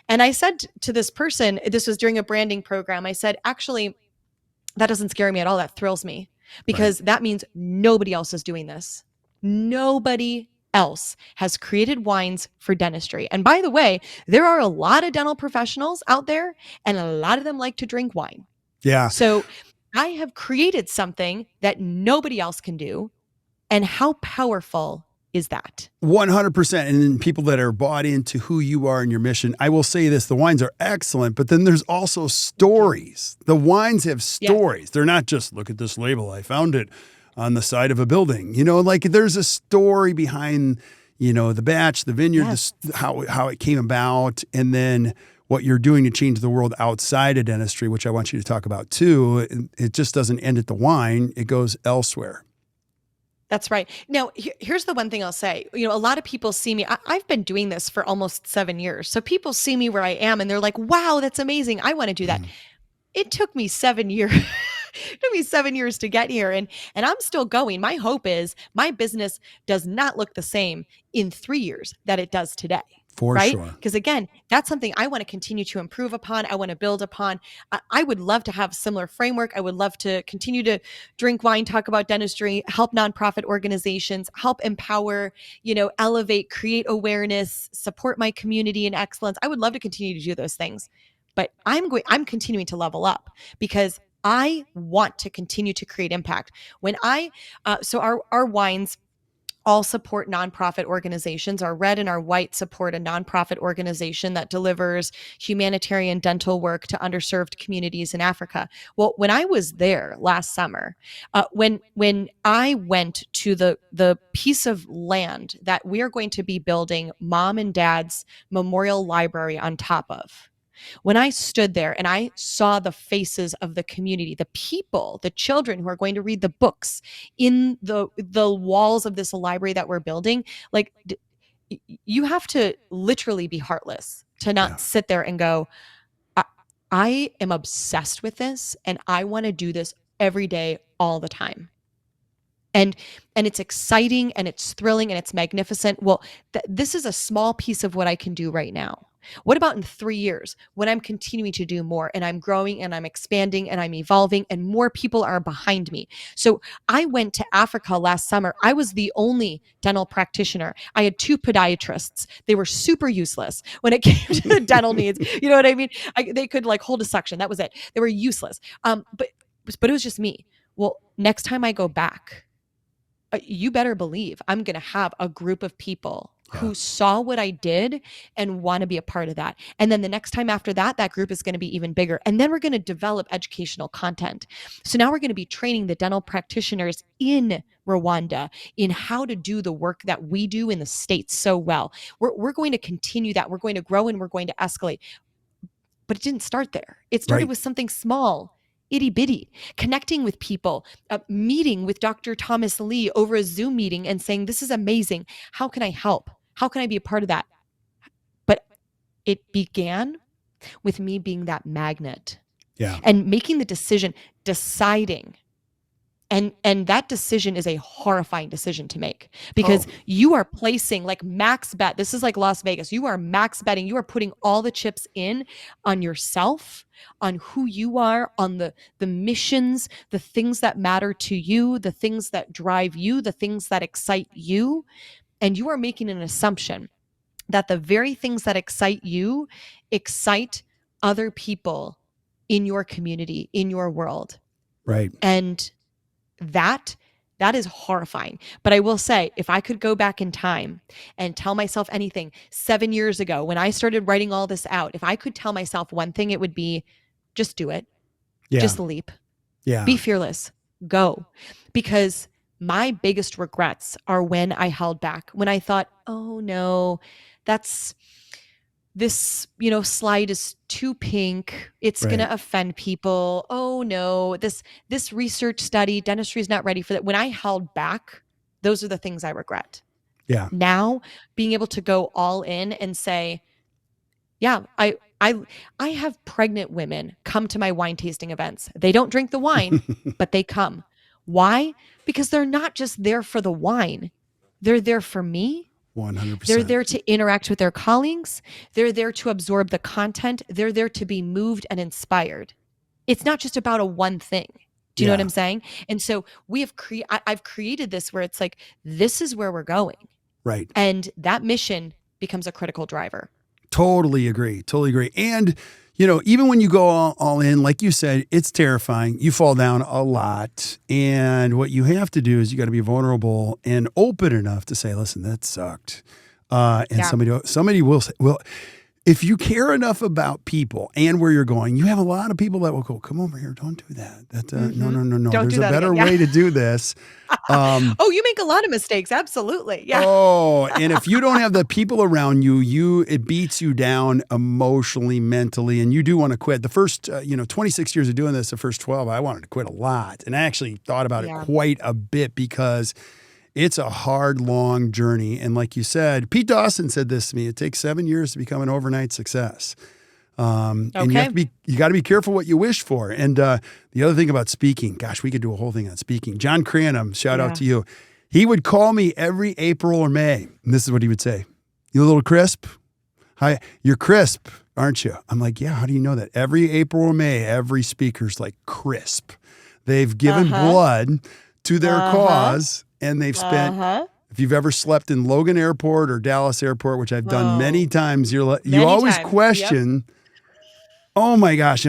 And I said to this person, this was during a branding program, I said, actually, that doesn't scare me at all. That thrills me Right. because that means nobody else is doing this. Nobody else has created wines for dentistry. And by the way, there are a lot of dental professionals out there, and a lot of them like to drink wine. Yeah. So I have created something that nobody else can do. And how powerful is that? 100%. And then people that are bought into who you are and your mission. I will say this, the wines are excellent, but then there's also stories. The wines have stories. Yes. They're not just, look at this label, I found it on the side of a building. Like there's a story behind, the batch, the vineyard, Yes. how it came about, and then what you're doing to change the world outside of dentistry, which I want you to talk about too. It just doesn't end at the wine. It goes elsewhere. That's right. Now, here's the one thing I'll say. A lot of people see me. I've been doing this for almost 7 years. So people see me where I am and they're like, wow, that's amazing. I want to do that. It took me 7 years. It took me 7 years to get here. And I'm still going. My hope is my business does not look the same in 3 years that it does today. For Right? sure. Because again, that's something I want to continue to improve upon. I want to build upon. I would love to have a similar framework. I would love to continue to drink wine, talk about dentistry, help nonprofit organizations, help empower, elevate, create awareness, support my community in excellence. I would love to continue to do those things. But I'm continuing to level up because I want to continue to create impact. So our wines all support nonprofit organizations. Our red and our white support a nonprofit organization that delivers humanitarian dental work to underserved communities in Africa. Well, when I was there last summer, when I went to the piece of land that we are going to be building mom and dad's memorial library on top of, when I stood there and I saw the faces of the community, the people, the children who are going to read the books in the walls of this library that we're building, like you have to literally be heartless to not sit there and go, I am obsessed with this and I want to do this every day, all the time. And it's exciting and it's thrilling and it's magnificent. Well, this is a small piece of what I can do right now. What about in 3 years when I'm continuing to do more and I'm growing and I'm expanding and I'm evolving and more people are behind me? So I went to Africa last summer. I was the only dental practitioner. I had 2 podiatrists. They were super useless when it came to the dental needs. You know what I mean? They could like hold a suction. That was it. They were useless. But it was just me. Well, next time I go back, you better believe I'm going to have a group of people Yeah. who saw what I did and want to be a part of that. And then the next time after that, that group is going to be even bigger. And then we're going to develop educational content. So now we're going to be training the dental practitioners in Rwanda in how to do the work that we do in the States so well. We're going to continue that. We're going to grow and we're going to escalate. But it didn't start there. It started Right. with something small, itty bitty, connecting with people, meeting with Dr. Thomas Lee over a Zoom meeting and saying, "This is amazing. How can I help? How can I be a part of that?" But it began with me being that magnet Yeah. and making the decision, deciding. And that decision is a horrifying decision to make because Oh, you are placing like max bet. This is like Las Vegas. You are max betting. You are putting all the chips in on yourself, on who you are, on the missions, the things that matter to you, the things that drive you, the things that excite you. And you are making an assumption that the very things that excite you excite other people in your community, in your world. right. And that that is horrifying. But I will say, if I could go back in time and tell myself anything 7 years ago when I started writing all this out, if I could tell myself one thing, it would be just do it. Yeah. Just leap. Yeah. Be fearless. Go. Because my biggest regrets are when I held back, when I thought, "Oh no, that's slide is too pink. It's going Right. to offend people. Oh no, this research study, dentistry is not ready for that." When I held back, those are the things I regret. Yeah. Now, being able to go all in and say, "Yeah, I have pregnant women come to my wine tasting events. They don't drink the wine, but they come. Why? Because they're not just there for the wine. They're there for me. They're 100%. there to interact with their colleagues. They're there to absorb the content. They're there to be moved and inspired. It's not just about a one thing. Do you know what Yeah. I'm saying? And so I've created this where it's like, this is where we're going. Right. And that mission becomes a critical driver. Totally agree. Totally agree. And, even when you go all in, like you said, it's terrifying. You fall down a lot. And what you have to do is you got to be vulnerable and open enough to say, listen, that sucked. And Yeah. somebody will, if you care enough about people and where you're going, you have a lot of people that will go, come over here. Don't do that. No, no, no, no. Don't There's do a that better again. Yeah. way to do this. Oh, you make a lot of mistakes. Absolutely. Yeah. Oh, and if you don't have the people around you, it beats you down emotionally, mentally, and you do want to quit. The first, 26 years of doing this, the first 12, I wanted to quit a lot. And I actually thought about it Yeah. quite a bit because it's a hard, long journey. And like you said, Pete Dawson said this to me, it takes 7 years to become an overnight success. And you got to be careful what you wish for. And the other thing about speaking, gosh, we could do a whole thing on speaking. John Cranham, shout out to you. He would call me every April or May. And this is what he would say. "You a little crisp? Hi, you're crisp, aren't you?" I'm like, "Yeah, how do you know that?" Every April or May, every speaker's like crisp. They've given blood to their cause and they've spent, if you've ever slept in Logan Airport or Dallas Airport, which I've done many times, you always question, oh my gosh,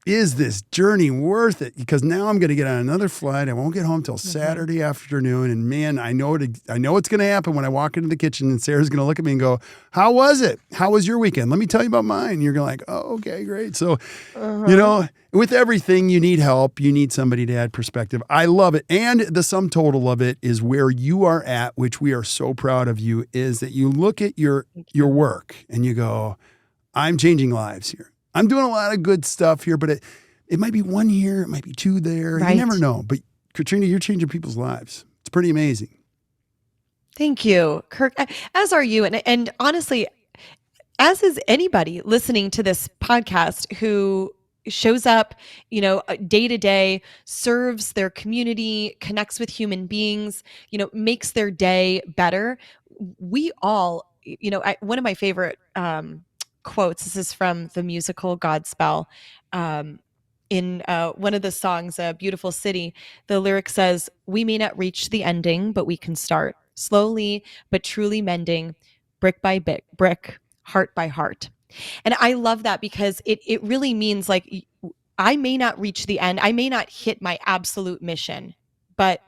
is this journey worth it? Because now I'm going to get on another flight. I won't get home till Saturday afternoon. And man, I know what's going to happen when I walk into the kitchen and Sarah's going to look at me and go, "How was it? How was your weekend? Let me tell you about mine." And you're going like, "Oh, okay, great." So, with everything, you need help. You need somebody to add perspective. I love it. And the sum total of it is where you are at, which we are so proud of you, is that you look at your work and you go, "I'm changing lives here. I'm doing a lot of good stuff here, but it might be one here, it might be two there. Right. You never know." But Katrina, you're changing people's lives. It's pretty amazing. Thank you, Kirk. As are you. And honestly, as is anybody listening to this podcast who shows up, day to day, serves their community, connects with human beings, makes their day better. We all, one of my favorite quotes, this is from the musical Godspell. In one of the songs, "A Beautiful City," the lyric says, "We may not reach the ending, but we can start slowly, but truly mending, brick by brick, heart by heart." And I love that because it really means like I may not reach the end, I may not hit my absolute mission, but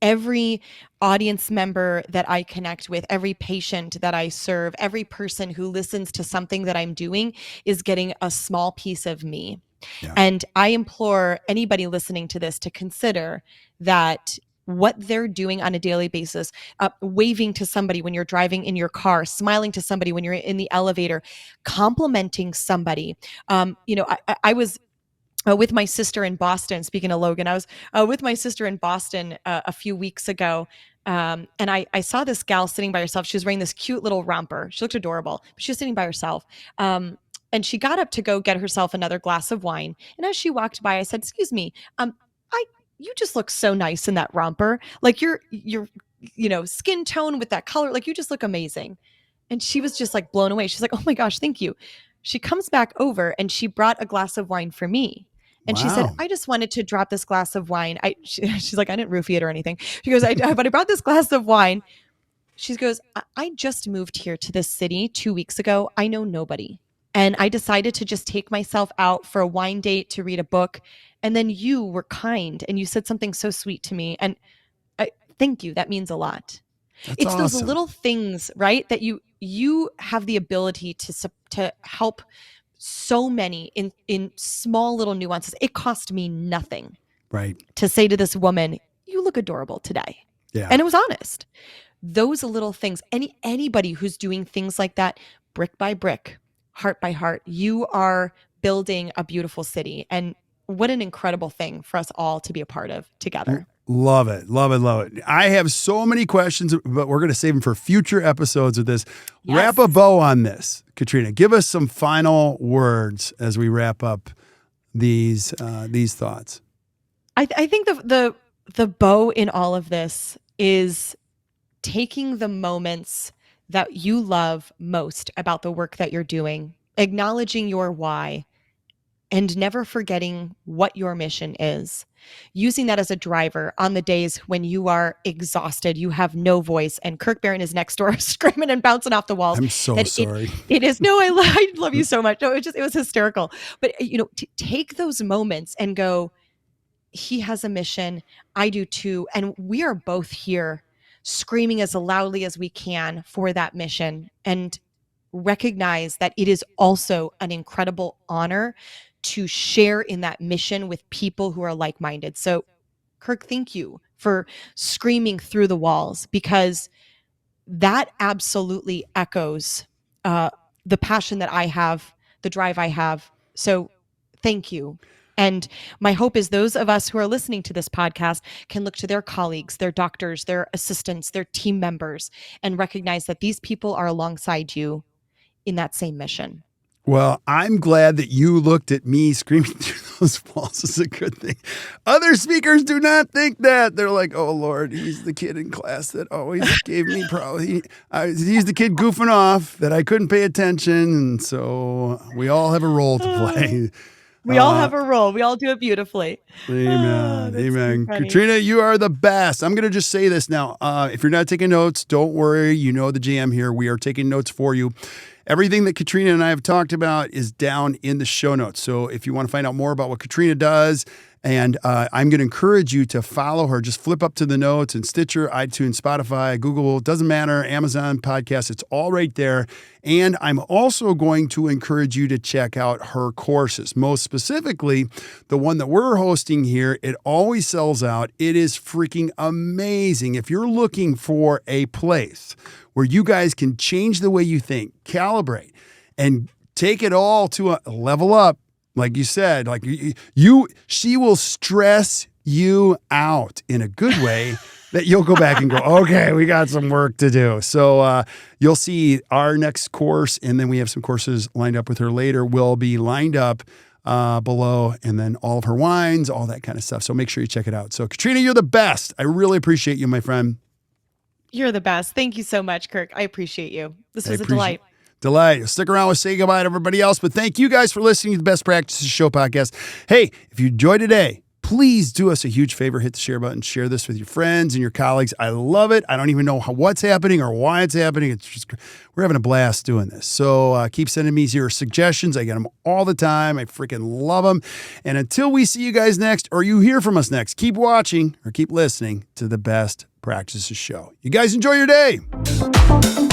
every audience member that I connect with, every patient that I serve, every person who listens to something that I'm doing is getting a small piece of me. Yeah. And I implore anybody listening to this to consider that what they're doing on a daily basis, waving to somebody when you're driving in your car, smiling to somebody when you're in the elevator, complimenting somebody. I was with my sister in Boston. Speaking of Logan, I was with my sister in Boston a few weeks ago. And I saw this gal sitting by herself. She was wearing this cute little romper. She looked adorable, but she was sitting by herself. And she got up to go get herself another glass of wine. And as she walked by, I said, "Excuse me, I you just look so nice in that romper. Like your skin tone with that color, like you just look amazing." And she was just like blown away. She's like, "Oh my gosh, thank you." She comes back over and she brought a glass of wine for me. And she said, Wow. "I just wanted to drop this glass of wine." She's like, "I didn't roofie it or anything." She goes, but I brought this glass of wine. She goes, I just moved here to this city 2 weeks ago. I know nobody. And I decided to just take myself out for a wine date to read a book. And then you were kind and you said something so sweet to me. And thank you. That means a lot. That's It's those awesome. little things, right? That you have the ability to help so many in small little nuances. It cost me nothing Right. to say to this woman, "You look adorable today." Yeah. And it was honest. Those little things, anybody who's doing things like that, brick by brick, heart by heart, you are building a beautiful city. And what an incredible thing for us all to be a part of together. Love it. Love it. Love it. I have so many questions, but we're going to save them for future episodes of this. Yes. Wrap a bow on this, Katrina. Give us some final words as we wrap up these thoughts. I think the bow in all of this is taking the moments that you love most about the work that you're doing, acknowledging your why, and never forgetting what your mission is. Using that as a driver on the days when you are exhausted, you have no voice, and Kirk Barron is next door screaming and bouncing off the walls. I'm so sorry. It is no, I love you so much. No, it was hysterical. But take those moments and go, he has a mission. I do too. And we are both here screaming as loudly as we can for that mission, and recognize that it is also an incredible honor to share in that mission with people who are like-minded. So, Kirk, thank you for screaming through the walls, because that absolutely echoes the passion that I have, the drive I have. So thank you. And my hope is those of us who are listening to this podcast can look to their colleagues, their doctors, their assistants, their team members, and recognize that these people are alongside you in that same mission. Well, I'm glad that you looked at me screaming through those walls is a good thing. Other speakers do not think that. They're like, "Oh, Lord, he's the kid in class that always gave me problems. He's the kid goofing off that I couldn't pay attention." And so we all have a role to play. We all have a role. We all do it beautifully. Amen. Amen. So Katrina, you are the best. I'm going to just say this now. If you're not taking notes, don't worry. You know the jam here. We are taking notes for you. Everything that Katrina and I have talked about is down in the show notes. So if you want to find out more about what Katrina does, and I'm going to encourage you to follow her. Just flip up to the notes and Stitcher, iTunes, Spotify, Google, doesn't matter, Amazon Podcasts. It's all right there. And I'm also going to encourage you to check out her courses. Most specifically, the one that we're hosting here, it always sells out. It is freaking amazing. If you're looking for a place where you guys can change the way you think, calibrate, and take it all to a level up, like you said, like she will stress you out in a good way that you'll go back and go, "Okay, we got some work to do." So you'll see our next course, and then we have some courses lined up with her later, will be lined up below, and then all of her wines, all that kind of stuff. So make sure you check it out. So Katrina, you're the best. I really appreciate you, my friend. You're the best. Thank you so much, Kirk. I appreciate you. This was a delight. Delight. Stick around. We'll say goodbye to everybody else. But thank you guys for listening to the Best Practices Show podcast. Hey, if you enjoyed today, Please do us a huge favor. Hit the share button. Share this with your friends and your colleagues. I love it. I don't even know what's happening or why it's happening. It's just, we're having a blast doing this. So keep sending me your suggestions. I get them all the time. I freaking love them. And until we see you guys next, or you hear from us next, keep watching or keep listening to the Best Practices Show. You guys enjoy your day.